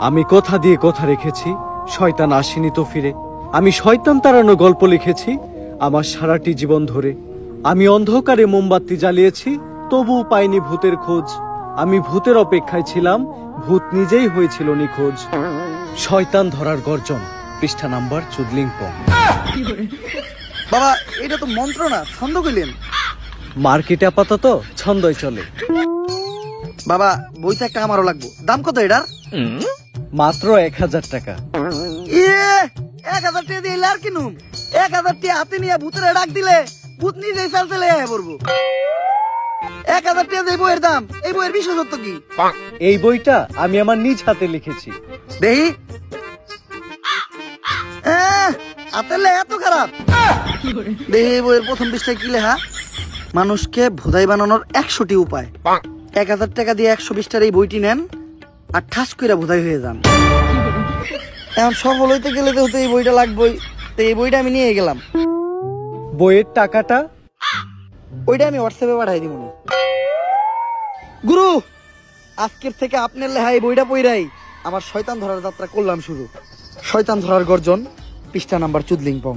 আমি কথা দিয়ে কথা রেখেছি, শয়তান আসেনি তো ফিরে। আমি শয়তান তাড়ানো গল্প লিখেছি আমার সারাটি জীবন ধরে। আমি অন্ধকারে মোমবাতি জ্বালিয়েছি, তবুও পাইনি ভূতের খোঁজ। আমি ভূতের অপেক্ষায় ছিলাম, ভূত নিজেই হয়েছিল নিখোঁজ। শয়তান ধরার গর্জন, পৃষ্ঠা নাম্বার চুদলিংপং। বাবা এটা তো মন্ত্র না, ছন্দ কইলেন। মার্কেটে আপাতত ছন্দই চলে। বাবা বইটা একটা আমারও লাগবো, দাম কত এটার? মাত্র 1000 টাকা। 1000 টাকা দিয়ে আর কিনুম? 1000 টাকা হাতে নিয়ে ভূতের ডাক দিলে ভূত নিজেই চাল চলে পড়বো। 1000 টাকা দিয়ে বইয়ের দাম, এই বইয়ের বিশেষত্ব কি? এই বইটা আমি আমার নিজ হাতে লিখেছি। দেহি হাতের এত খারাপ। দেহি বইয়ের প্রথম পৃষ্ঠায় কি লেখা? মানুষকে ভোদাই বানানোর 100টি উপায়। 1000 টাকা দিয়ে 120টার এই বইটি নেন আর ঠাস করে ভোদাই হয়ে যান। এখন সফল হইতে গেলে তো এই বইটা লাগবেই, তো এই বইটা আমি নিয়ে গেলাম। বইয়ের টাকাটা ওইটা আমি হোয়াটসঅ্যাপে পাঠাই দিব। গুরু আজকের থেকে আপনার লেখা এই বইটা পইরাই আমার শয়তান ধরার যাত্রা করলাম শুরু। শয়তান ধরার গর্জন, পৃষ্ঠা নাম্বার চুদলিংপং।